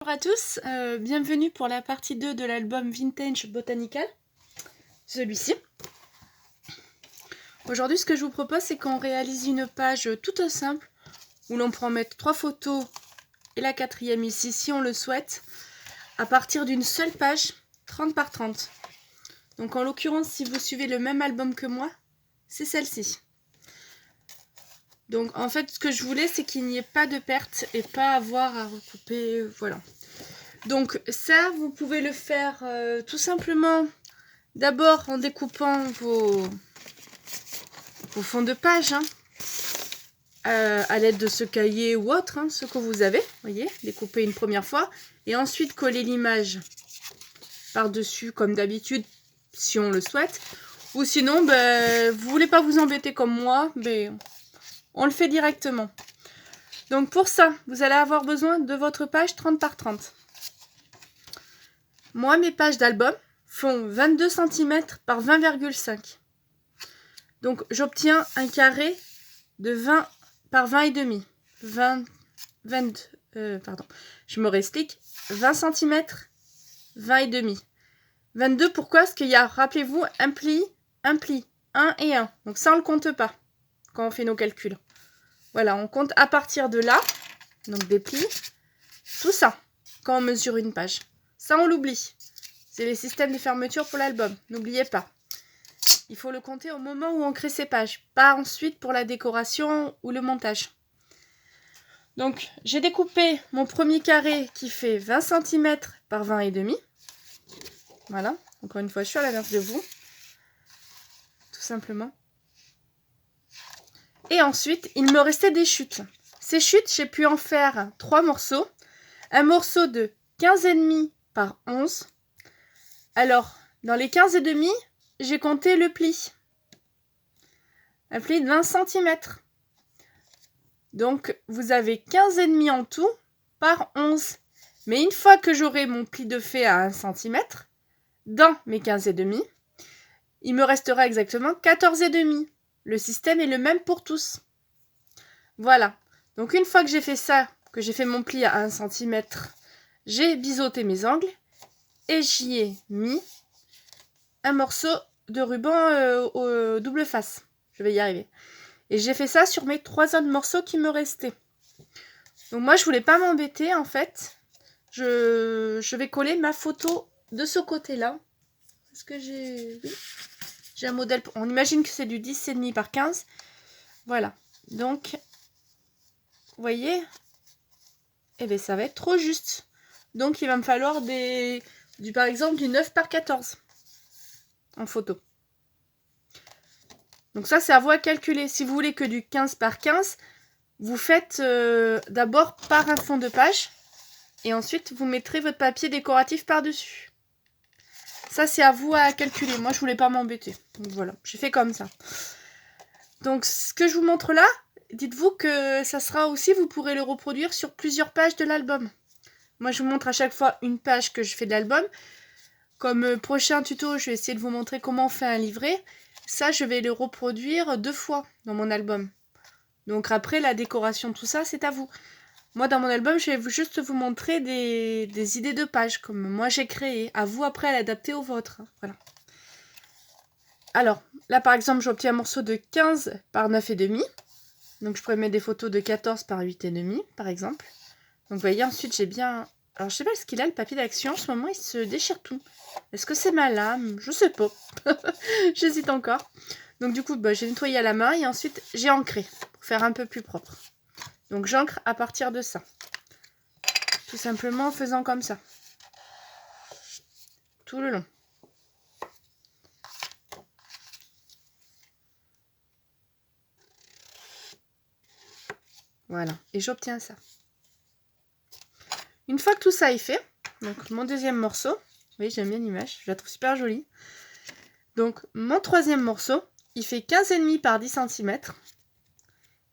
Bonjour à tous, bienvenue pour la partie 2 de l'album Vintage Botanical, celui-ci. Aujourd'hui, ce que je vous propose, c'est qu'on réalise une page toute simple où l'on peut en mettre 3 photos et la 4e ici, si on le souhaite, à partir d'une seule page, 30 par 30. Donc en l'occurrence, si vous suivez le même album que moi, c'est celle-ci. Donc en fait, ce que je voulais, c'est qu'il n'y ait pas de perte et pas avoir à recouper, voilà. Donc ça, vous pouvez le faire tout simplement d'abord en découpant vos fonds de page, hein, à l'aide de ce cahier ou autre, hein, ce que vous avez, voyez, découper une première fois, et ensuite coller l'image par-dessus comme d'habitude, si on le souhaite. Ou sinon, vous voulez pas vous embêter comme moi, on le fait directement. Donc pour ça, vous allez avoir besoin de votre page 30 par 30. Moi, mes pages d'album font 22 cm par 20,5. Donc j'obtiens un carré de 20 par 20 et demi. Je me réexplique. 20 cm, 20 et demi. 22, pourquoi? Parce qu'il y a, rappelez-vous, un pli, 1 et 1. Donc ça, on ne le compte pas quand on fait nos calculs. Voilà, on compte à partir de là, donc des plis, tout ça, quand on mesure une page. Ça, on l'oublie. C'est les systèmes de fermeture pour l'album. N'oubliez pas. Il faut le compter au moment où on crée ses pages, pas ensuite pour la décoration ou le montage. Donc, j'ai découpé mon premier carré qui fait 20 cm par 20 et demi. Voilà, encore une fois, je suis à l'inverse de vous. Tout simplement. Et ensuite, il me restait des chutes. Ces chutes, j'ai pu en faire 3 morceaux. Un morceau de 15,5 par 11. Alors, dans les 15,5, j'ai compté le pli. Un pli de 20 cm. Donc, vous avez 15,5 en tout par 11. Mais une fois que j'aurai mon pli de fait à 1 cm, dans mes 15,5, il me restera exactement 14,5. Le système est le même pour tous. Voilà. Donc, une fois que j'ai fait ça, que j'ai fait mon pli à 1 cm, j'ai biseauté mes angles et j'y ai mis un morceau de ruban au double face. Je vais y arriver. Et j'ai fait ça sur mes 3 autres morceaux qui me restaient. Donc moi, je voulais pas m'embêter, en fait. Je vais coller ma photo de ce côté-là. Est-ce que j'ai... Oui. J'ai un modèle... On imagine que c'est du 10,5 par 15. Voilà. Donc, vous voyez, eh bien, ça va être trop juste. Donc, il va me falloir par exemple, du 9 par 14 en photo. Donc ça, c'est à vous à calculer. Si vous voulez que du 15 par 15, vous faites d'abord par un fond de page. Et ensuite, vous mettrez votre papier décoratif par-dessus. Ça, c'est à vous à calculer. Moi, je voulais pas m'embêter. Donc voilà, j'ai fait comme ça. Donc, ce que je vous montre là, dites-vous que ça sera aussi, vous pourrez le reproduire sur plusieurs pages de l'album. Moi, je vous montre à chaque fois une page que je fais de l'album. Comme prochain tuto, je vais essayer de vous montrer comment on fait un livret. Ça, je vais le reproduire 2 fois dans mon album. Donc après, la décoration, tout ça, c'est à vous. Moi, dans mon album, je vais juste vous montrer des idées de pages, comme moi j'ai créé. À vous, après, à l'adapter au vôtre. Voilà. Alors, là, par exemple, j'obtiens un morceau de 15 par 9,5. Donc, je pourrais mettre des photos de 14 par 8,5, par exemple. Donc, vous voyez, ensuite, j'ai bien... Alors, je sais pas ce qu'il a, le papier d'action. En ce moment, il se déchire tout. Est-ce que c'est ma lame? Je sais pas. J'hésite encore. Donc, du coup, j'ai nettoyé à la main et ensuite, j'ai ancré pour faire un peu plus propre. Donc, j'ancre à partir de ça. Tout simplement en faisant comme ça. Tout le long. Voilà. Et j'obtiens ça. Une fois que tout ça est fait, donc mon deuxième morceau, oui, j'aime bien l'image, je la trouve super jolie. Donc, mon troisième morceau, il fait 15,5 par 10 cm.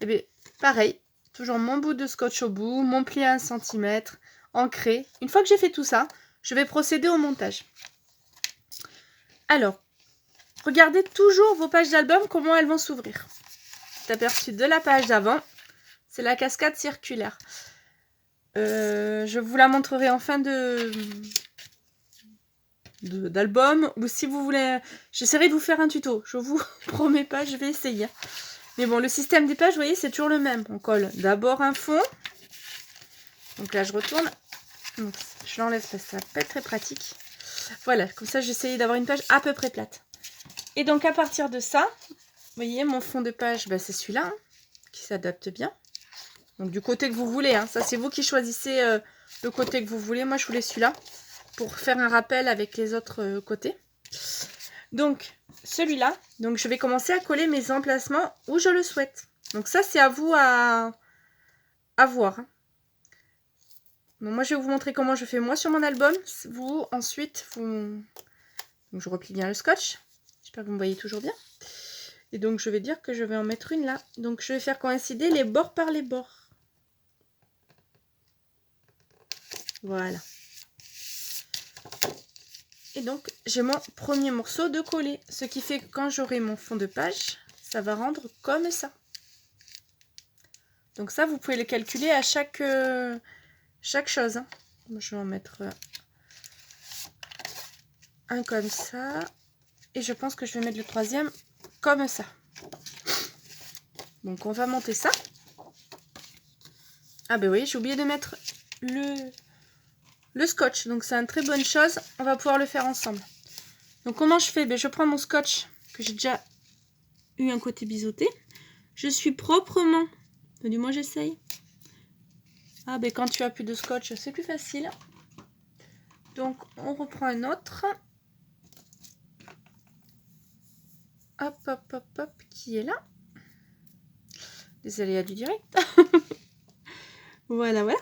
Et bien, pareil, toujours mon bout de scotch au bout, mon pli à 1 cm, ancré. Une fois que j'ai fait tout ça, je vais procéder au montage. Alors, regardez toujours vos pages d'album, comment elles vont s'ouvrir. C'est aperçu de la page d'avant, c'est la cascade circulaire. Je vous la montrerai en fin d'album, ou si vous voulez, j'essaierai de vous faire un tuto. Je vous promets pas, je vais essayer. Mais bon, le système des pages, vous voyez, c'est toujours le même. On colle d'abord un fond. Donc là, je retourne. Donc, je l'enlève parce que ça va pas être très pratique. Voilà, comme ça, j'essaye d'avoir une page à peu près plate. Et donc, à partir de ça, vous voyez, mon fond de page, bah, c'est celui-là, hein, qui s'adapte bien. Donc, du côté que vous voulez, hein. Ça, c'est vous qui choisissez le côté que vous voulez. Moi, je voulais celui-là pour faire un rappel avec les autres côtés. Donc, celui-là, donc je vais commencer à coller mes emplacements où je le souhaite. Donc ça, c'est à vous à voir. Hein. Donc moi, je vais vous montrer comment je fais moi sur mon album. Vous, ensuite, vous... Donc, je replie bien le scotch. J'espère que vous me voyez toujours bien. Et donc, je vais dire que je vais en mettre une là. Donc, je vais faire coïncider les bords par les bords. Voilà. Et donc, j'ai mon premier morceau de coller. Ce qui fait que quand j'aurai mon fond de page, ça va rendre comme ça. Donc ça, vous pouvez le calculer à chaque chose. Hein. Moi, je vais en mettre un comme ça. Et je pense que je vais mettre le troisième comme ça. Donc, on va monter ça. Ah ben oui, j'ai oublié de mettre le scotch. Donc, c'est une très bonne chose. On va pouvoir le faire ensemble. Donc, comment je fais? Ben, je prends mon scotch que j'ai déjà eu un côté biseauté. Je suis proprement... Du moins, j'essaye. Ah ben quand tu as plus de scotch, c'est plus facile. Donc, on reprend un autre. Hop, hop, hop, hop, qui est là. Les aléas du direct. Voilà, voilà.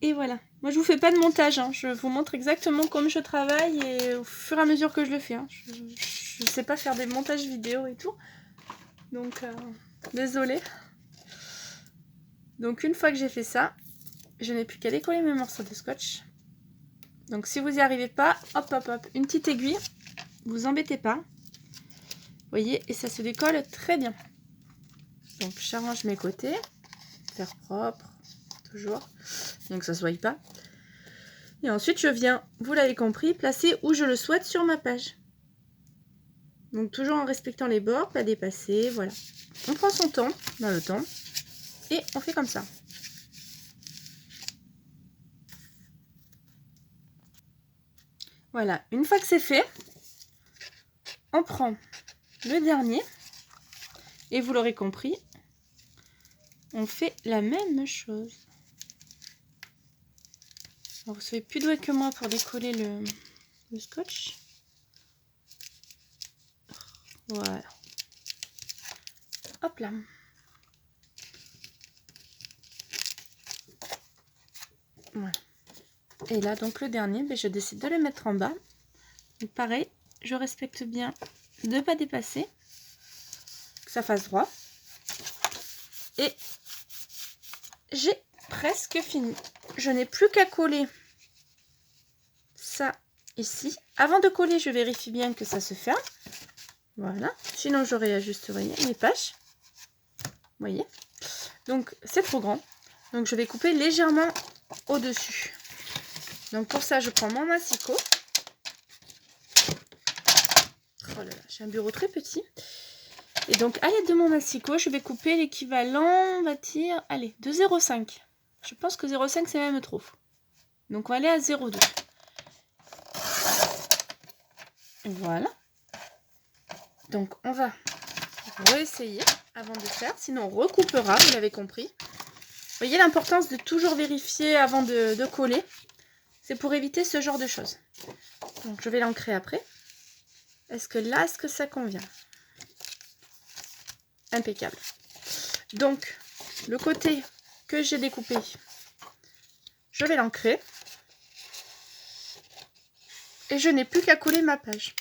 Et voilà. Moi, je vous fais pas de montage. Hein. Je vous montre exactement comme je travaille et au fur et à mesure que je le fais. Hein. Je sais pas faire des montages vidéo et tout. Donc, désolée. Donc, une fois que j'ai fait ça, je n'ai plus qu'à décoller mes morceaux de scotch. Donc, si vous n'y arrivez pas, hop, hop, hop, une petite aiguille. Vous embêtez pas. Vous voyez, et ça se décolle très bien. Donc, j'arrange mes côtés. Faire propre, toujours. Bien que ça ne se voie pas. Et ensuite, je viens, vous l'avez compris, placer où je le souhaite sur ma page. Donc, toujours en respectant les bords, pas dépasser, voilà. On prend son temps, dans le temps, et on fait comme ça. Voilà, une fois que c'est fait, on prend le dernier, et vous l'aurez compris, on fait la même chose. Alors, vous serez plus doué que moi pour décoller le scotch. Voilà. Hop là. Voilà. Et là, donc le dernier, ben, je décide de le mettre en bas. Donc, pareil, je respecte bien de ne pas dépasser. Que ça fasse droit. Et j'ai presque fini. Je n'ai plus qu'à coller ça ici. Avant de coller, je vérifie bien que ça se ferme. Voilà. Sinon, je réajuste, vous voyez, mes pages. Vous voyez. Donc, c'est trop grand. Donc, je vais couper légèrement au-dessus. Donc, pour ça, je prends mon massicot. Oh là là, j'ai un bureau très petit. Et donc, à l'aide de mon massicot, je vais couper l'équivalent, on va dire, allez, de 0,5. Je pense que 0,5, c'est même trop. Donc, on va aller à 0,2. Voilà. Donc, on va réessayer avant de faire. Sinon, on recoupera, vous l'avez compris. Vous voyez l'importance de toujours vérifier avant de coller. C'est pour éviter ce genre de choses. Donc, je vais l'ancrer après. Est-ce que ça convient? Impeccable. Donc, le côté que j'ai découpé, je vais l'ancrer. Et je n'ai plus qu'à coller ma page.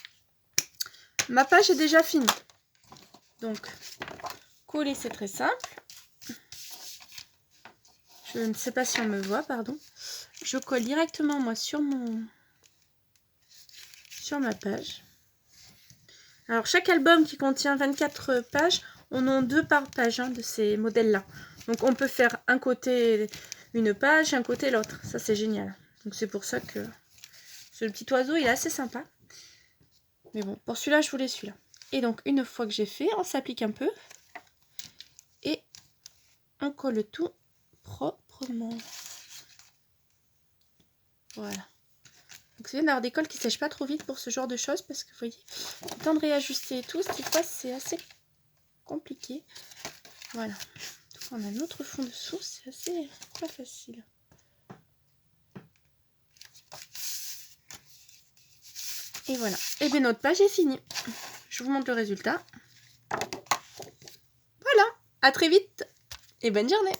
Ma page est déjà finie. Donc, coller, c'est très simple. Je ne sais pas si on me voit, pardon. Je colle directement, moi, sur ma page. Alors, chaque album qui contient 24 pages, on en a 2 par page hein, de ces modèles-là. Donc, on peut faire un côté une page, un côté l'autre. Ça, c'est génial. Donc, c'est pour ça que ce petit oiseau, il est assez sympa. Mais bon, pour celui-là, je voulais celui-là. Et donc, une fois que j'ai fait, on s'applique un peu. Et on colle tout proprement. Voilà. Donc, c'est bien d'avoir des colles qui ne sèchent pas trop vite pour ce genre de choses. Parce que, vous voyez, le temps de réajuster et tout, des fois, c'est assez compliqué. Voilà. Donc, on a notre fond dessous. C'est assez pas facile. Et voilà. Et bien, notre page est finie. Je vous montre le résultat. Voilà. À très vite. Et bonne journée.